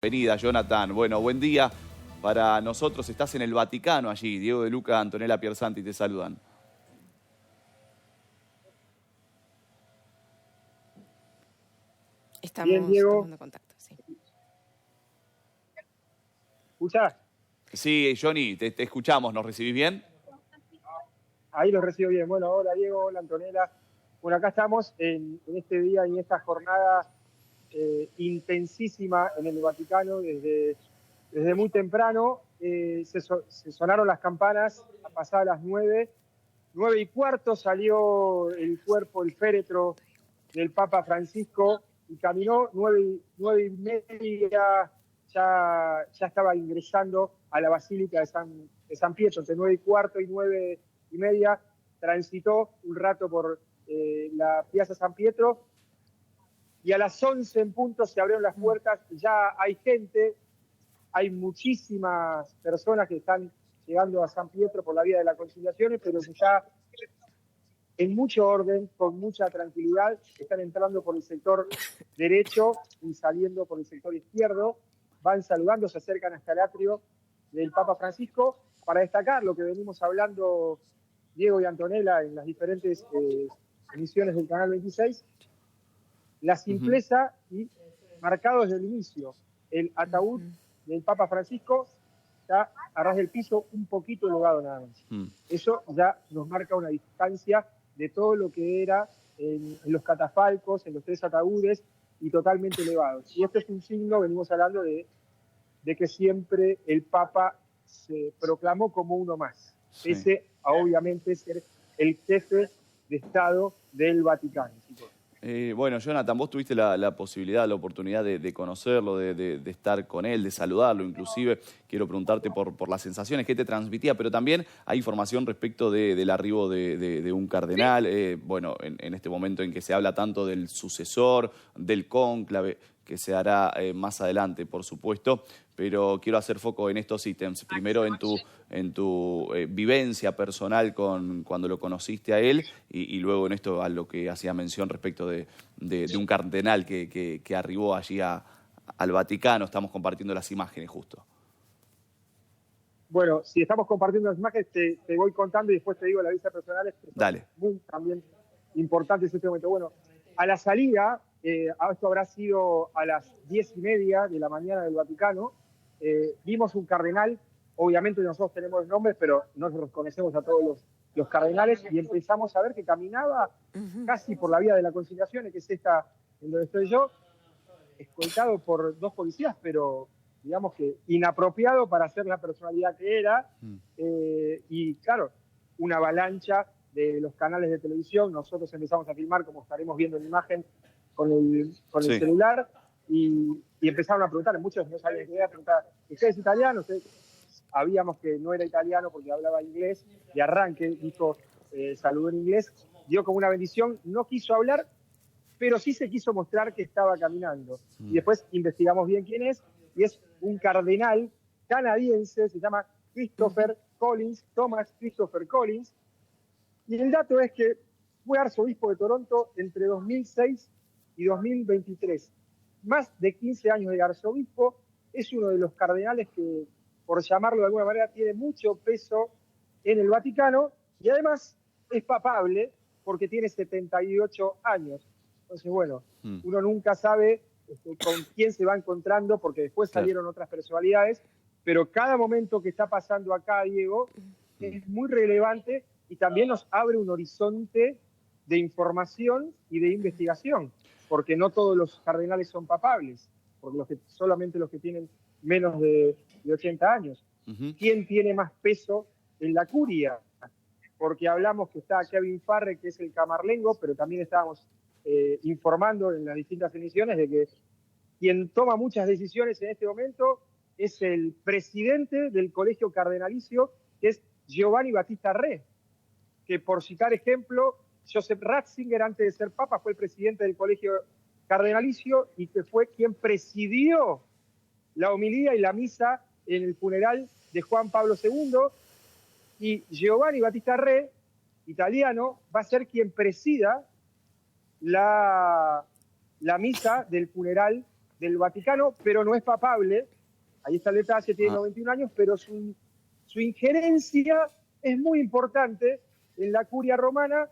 Bienvenida, Jonathan. Bueno, buen día para nosotros. Estás en el Vaticano allí. Diego de Luca, Antonella Piersanti te saludan. Estamos Bien, Diego. tomando contacto, sí. ¿Escuchás? Sí, Johnny, te escuchamos. ¿Nos recibís bien? Ahí lo recibo bien. Bueno, hola Diego, hola Antonella. Bueno, acá estamos en este día y en esta jornada intensísima en el Vaticano. Desde muy temprano se sonaron las campanas a pasar las 9:15 salió el cuerpo, el féretro del Papa Francisco y caminó 9:30, ya estaba ingresando a la Basílica de San Pietro, entre 9:15 y 9:30, transitó un rato por la Piazza San Pietro y a las 11 en punto se abrieron las puertas, ya hay gente, hay muchísimas personas que están llegando a San Pietro por la vía de la Conciliación, pero que ya en mucho orden, con mucha tranquilidad, están entrando por el sector derecho y saliendo por el sector izquierdo, van saludando, se acercan hasta el atrio del Papa Francisco, para destacar lo que venimos hablando Diego y Antonella en las diferentes emisiones del Canal 26, la simpleza y marcado desde el inicio, el ataúd del Papa Francisco está a ras del piso, un poquito elevado nada más. Eso ya nos marca una distancia de todo lo que era en los catafalcos, en los tres ataúdes, y totalmente elevados. Y esto es un signo, venimos hablando de que siempre el Papa se proclamó como uno más, pese a obviamente ser el jefe de Estado del Vaticano. Bueno, Jonathan, vos tuviste la posibilidad, la oportunidad de conocerlo, de estar con él, de saludarlo inclusive. Quiero preguntarte por las sensaciones que te transmitía, pero también hay información respecto del arribo de un cardenal. Bueno, en este momento en que se habla tanto del sucesor, del cónclave, que se hará más adelante, por supuesto, pero quiero hacer foco en estos ítems. Primero en tu vivencia personal cuando lo conociste a él y luego en esto a lo que hacía mención respecto de un cardenal que arribó allí al Vaticano. Estamos compartiendo las imágenes justo. Bueno, si estamos compartiendo las imágenes, te voy contando y después te digo las vistas personales, que son Dale. muy también importantes en este momento. Bueno, a la salida, esto habrá sido a las 10:30 de la mañana del Vaticano, vimos un cardenal, obviamente nosotros tenemos nombres, pero no nos conocemos a todos los cardenales, y empezamos a ver que caminaba casi por la vía de la Conciliación, que es esta en donde estoy yo, escoltado por 2 policías, pero digamos que inapropiado para ser la personalidad que era, y claro, una avalancha de los canales de televisión. Nosotros empezamos a filmar, como estaremos viendo en la imagen, con el celular, y empezaron a preguntar, muchos no sabían qué era, preguntar, ¿usted es italiano? Sabíamos que no era italiano porque hablaba inglés, de arranque dijo, saludó en inglés, dio como una bendición, no quiso hablar, pero sí se quiso mostrar que estaba caminando. Y después investigamos bien quién es, y es un cardenal canadiense, se llama Christopher Collins, Thomas Christopher Collins, y el dato es que fue arzobispo de Toronto entre 2006 y 2023. Más de 15 años de arzobispo, es uno de los cardenales que, por llamarlo de alguna manera, tiene mucho peso en el Vaticano, y además es papable porque tiene 78 años. Entonces, bueno, uno nunca sabe con quién se va encontrando, porque después salieron otras personalidades, pero cada momento que está pasando acá, Diego, es muy relevante y también nos abre un horizonte de información y de investigación, porque no todos los cardenales son papables, porque solamente los que tienen menos de 80 años. ¿Quién tiene más peso en la curia? Porque hablamos que está Kevin Farre, que es el camarlengo, pero también estábamos informando en las distintas emisiones de que quien toma muchas decisiones en este momento es el presidente del Colegio Cardenalicio, que es Giovanni Battista Re, que, por citar ejemplo, Joseph Ratzinger, antes de ser papa, fue el presidente del Colegio Cardenalicio y que fue quien presidió la homilía y la misa en el funeral de Juan Pablo II, y Giovanni Battista Re, italiano, va a ser quien presida la misa del funeral del Vaticano, pero no es papable. Ahí está el detalle, tiene 91 años, pero su injerencia es muy importante en la curia romana,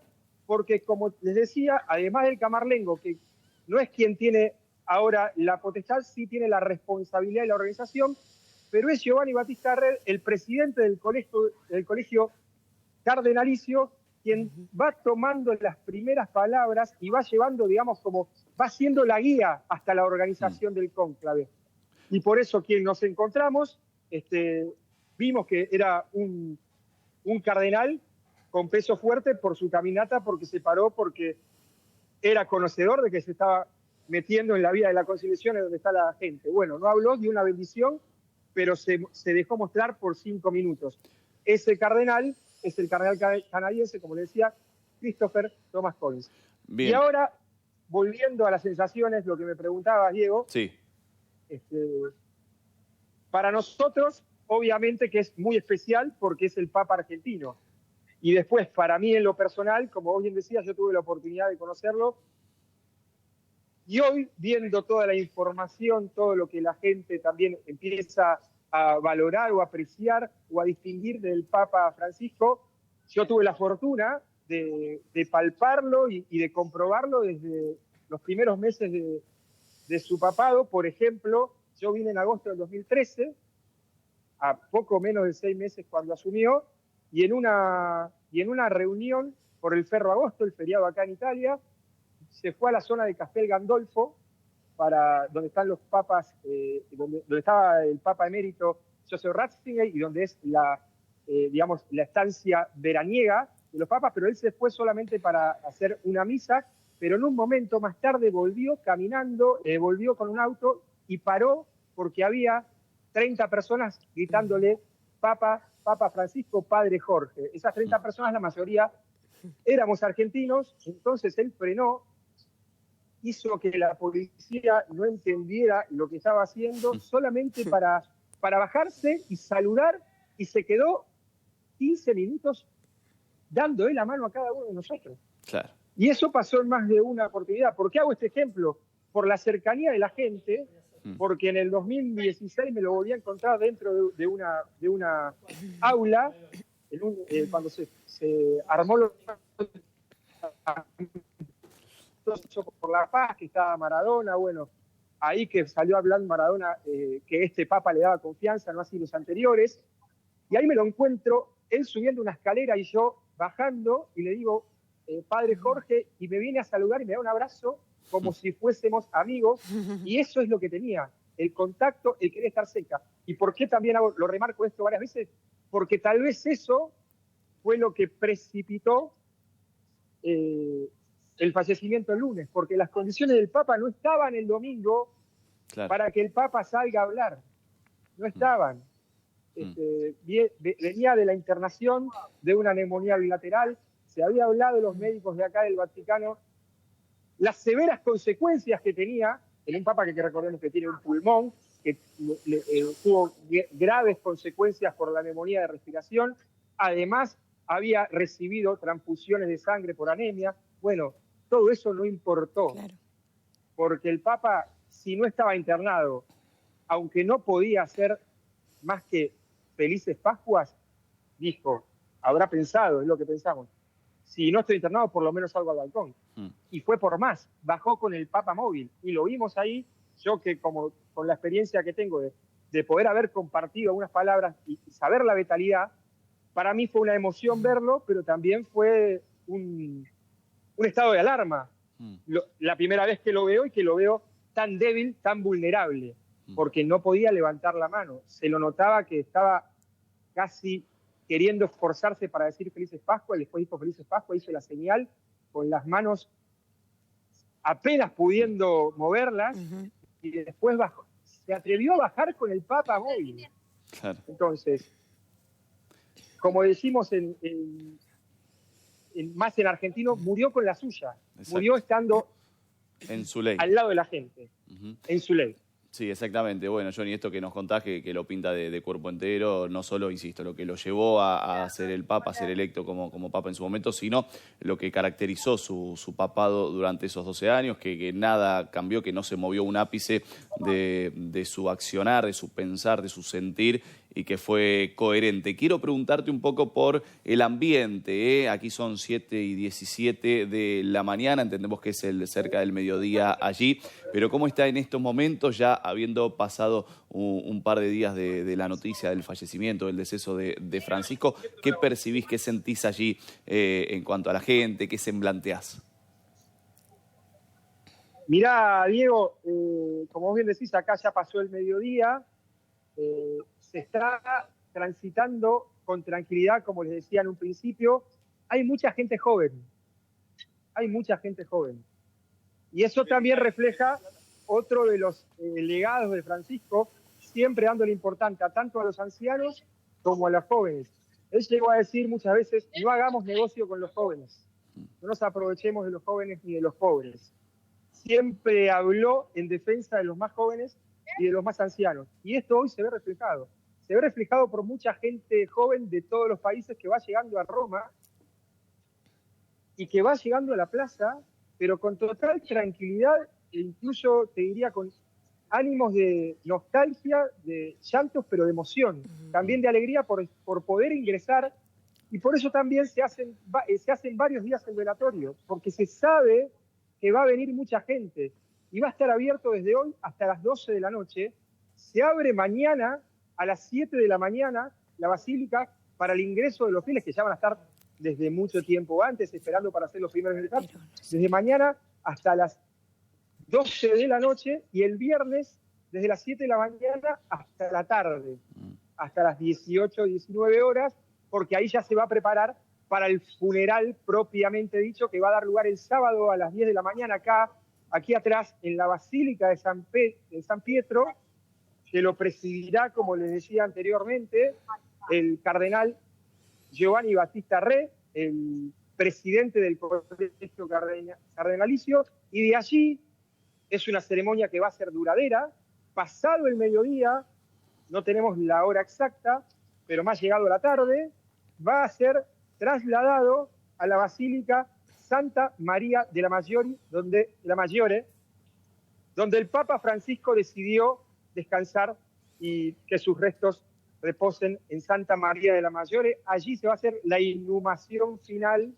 porque como les decía, además del camarlengo, que no es quien tiene ahora la potestad, sí tiene la responsabilidad de la organización, pero es Giovanni Battista Re, el presidente del colegio cardenalicio, quien va tomando las primeras palabras y va llevando, digamos, como va siendo la guía hasta la organización del cónclave. Y por eso quien nos encontramos, vimos que era un cardenal con peso fuerte por su caminata, porque se paró, porque era conocedor de que se estaba metiendo en la vida de la conciliación donde está la gente. Bueno, no habló de una bendición, pero se dejó mostrar por 5 minutos. Ese cardenal es el cardenal canadiense, como le decía, Christopher Thomas Collins. Bien. Y ahora, volviendo a las sensaciones, lo que me preguntaba Diego, sí. Para nosotros, obviamente que es muy especial porque es el Papa argentino. Y después, para mí en lo personal, como vos bien decías, yo tuve la oportunidad de conocerlo. Y hoy, viendo toda la información, todo lo que la gente también empieza a valorar o apreciar o a distinguir del Papa Francisco, yo tuve la fortuna de palparlo y de comprobarlo desde los primeros meses de su papado. Por ejemplo, yo vine en agosto del 2013, a poco menos de 6 meses cuando asumió, y en una reunión por el Ferro Agosto, el feriado acá en Italia, se fue a la zona de Castel Gandolfo, donde están los papas, donde estaba el Papa emérito Joseph Ratzinger y donde es la estancia veraniega de los papas, pero él se fue solamente para hacer una misa, pero en un momento más tarde volvió caminando, volvió con un auto y paró porque había 30 personas gritándole Papa Francisco, Padre Jorge. Esas 30 personas, la mayoría éramos argentinos, entonces él frenó, hizo que la policía no entendiera lo que estaba haciendo, solamente para bajarse y saludar, y se quedó 15 minutos dándole la mano a cada uno de nosotros. Claro. Y eso pasó en más de una oportunidad. ¿Por qué hago este ejemplo? Por la cercanía de la gente, porque en el 2016 me lo volví a encontrar dentro de una aula, cuando se armó por la paz, que estaba Maradona, bueno, ahí que salió a hablar Maradona, que este Papa le daba confianza, no así los anteriores, y ahí me lo encuentro, él subiendo una escalera y yo bajando, y le digo, Padre Jorge, y me viene a saludar y me da un abrazo, como si fuésemos amigos, y eso es lo que tenía, el contacto, el querer estar cerca. ¿Y por qué también lo remarco esto varias veces? Porque tal vez eso fue lo que precipitó el fallecimiento el lunes, porque las condiciones del Papa no estaban el domingo para que el Papa salga a hablar, no estaban. Venía de la internación de una neumonía bilateral, se había hablado de los médicos de acá del Vaticano, las severas consecuencias que tenía, en un Papa que recordemos que tiene un pulmón, que tuvo graves consecuencias por la neumonía de respiración, además había recibido transfusiones de sangre por anemia. Bueno, todo eso no importó, porque el Papa, si no estaba internado, aunque no podía hacer más que felices Pascuas, dijo, habrá pensado, es lo que pensamos, si no estoy internado, por lo menos salgo al balcón. Y fue por más, bajó con el Papa móvil, y lo vimos ahí, yo que como con la experiencia que tengo de poder haber compartido algunas palabras y saber la vitalidad, para mí fue una emoción verlo, pero también fue un estado de alarma. La primera vez que lo veo y que lo veo tan débil, tan vulnerable, porque no podía levantar la mano. Se lo notaba que estaba casi queriendo esforzarse para decir Felices Pascuas, después dijo Felices Pascuas, hizo la señal con las manos apenas pudiendo moverlas, y después bajó. Se atrevió a bajar con el Papa móvil. Claro. Entonces, como decimos más en argentino, murió con la suya. Exacto. Murió estando en su ley, al lado de la gente, en su ley. Sí, exactamente. Bueno, Johnny, esto que nos contás que lo pinta de cuerpo entero, no solo, insisto, lo que lo llevó a ser el Papa, a ser electo como Papa en su momento, sino lo que caracterizó su papado durante esos 12 años, que nada cambió, que no se movió un ápice de su accionar, de su pensar, de su sentir, y que fue coherente. Quiero preguntarte un poco por el ambiente, ¿eh? Aquí son 7:17 de la mañana, entendemos que es cerca del mediodía allí, pero ¿cómo está en estos momentos, ya habiendo pasado un par de días de la noticia del fallecimiento, del deceso de Francisco? ¿Qué percibís, qué sentís allí en cuanto a la gente, qué semblanteás? Mirá, Diego, como vos bien decís, acá ya pasó el mediodía, se está transitando con tranquilidad, como les decía en un principio. Hay mucha gente joven, hay mucha gente joven. Y eso también refleja otro de los legados de Francisco, siempre dándole importancia tanto a los ancianos como a los jóvenes. Él llegó a decir muchas veces, no hagamos negocio con los jóvenes, no nos aprovechemos de los jóvenes ni de los pobres. Siempre habló en defensa de los más jóvenes y de los más ancianos. Y esto hoy se ve reflejado. Se ve reflejado por mucha gente joven de todos los países que va llegando a Roma y que va llegando a la plaza, pero con total tranquilidad e incluso, te diría, con ánimos de nostalgia, de llantos, pero de emoción. También de alegría por poder ingresar. Y por eso también se hacen varios días el velatorio, porque se sabe que va a venir mucha gente y va a estar abierto desde hoy hasta las 12 de la noche. Se abre mañana a las 7 de la mañana la basílica para el ingreso de los fieles, que ya van a estar desde mucho tiempo antes, esperando para hacer los primeros ingresos, desde mañana hasta las 12 de la noche, y el viernes desde las 7 de la mañana hasta la tarde, hasta las 18, 19 horas, porque ahí ya se va a preparar para el funeral propiamente dicho, que va a dar lugar el sábado a las 10 de la mañana aquí atrás, en la Basílica de San Pietro, que lo presidirá, como les decía anteriormente, el cardenal Giovanni Battista Re, el presidente del Colegio Cardenalicio, y de allí es una ceremonia que va a ser duradera. Pasado el mediodía, no tenemos la hora exacta, pero más llegado a la tarde, va a ser trasladado a la Basílica Santa María de la Maggiore, donde el Papa Francisco decidió descansar y que sus restos reposen en Santa María de la Maggiore. Allí se va a hacer la inhumación final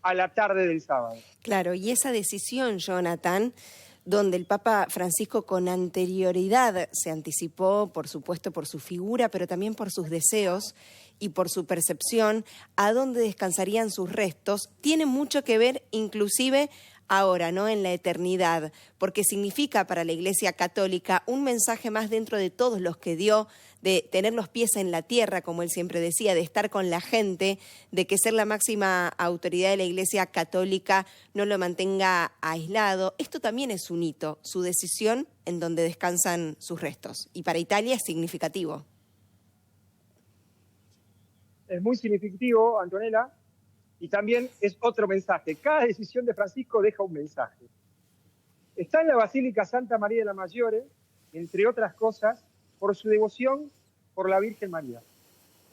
a la tarde del sábado. Claro, y esa decisión, Jonathan, donde el Papa Francisco con anterioridad se anticipó, por supuesto, por su figura, pero también por sus deseos y por su percepción a dónde descansarían sus restos, tiene mucho que ver inclusive ahora, ¿no?, en la eternidad, porque significa para la Iglesia Católica un mensaje más dentro de todos los que dio, de tener los pies en la tierra, como él siempre decía, de estar con la gente, de que ser la máxima autoridad de la Iglesia Católica no lo mantenga aislado. Esto también es un hito, su decisión en donde descansan sus restos. Y para Italia es significativo. Es muy significativo, Antonella, y también es otro mensaje. Cada decisión de Francisco deja un mensaje. Está en la Basílica Santa María de la Maggiore, entre otras cosas, por su devoción por la Virgen María.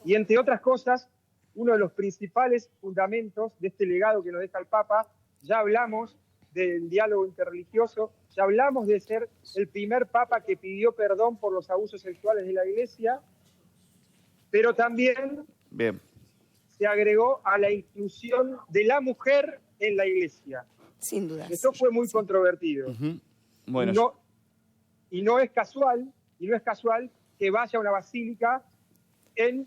Y entre otras cosas, uno de los principales fundamentos de este legado que nos deja el Papa, ya hablamos del diálogo interreligioso, ya hablamos de ser el primer Papa que pidió perdón por los abusos sexuales de la Iglesia, pero también se agregó a la inclusión de la mujer en la Iglesia. Sin duda. Esto fue muy controvertido. Bueno, y no es casual que vaya a una basílica en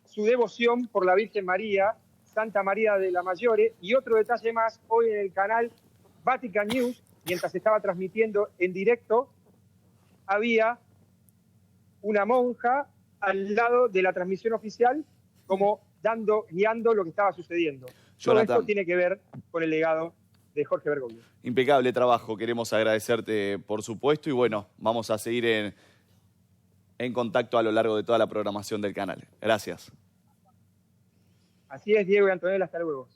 su devoción por la Virgen María, Santa María de la Maggiore. Y otro detalle más, hoy en el canal Vatican News, mientras estaba transmitiendo en directo, había una monja al lado de la transmisión oficial, como guiando lo que estaba sucediendo. Jonathan, todo esto tiene que ver con el legado de Jorge Bergoglio. Impecable trabajo, queremos agradecerte por supuesto y bueno, vamos a seguir en contacto a lo largo de toda la programación del canal. Gracias. Así es, Diego y Antonella, hasta luego.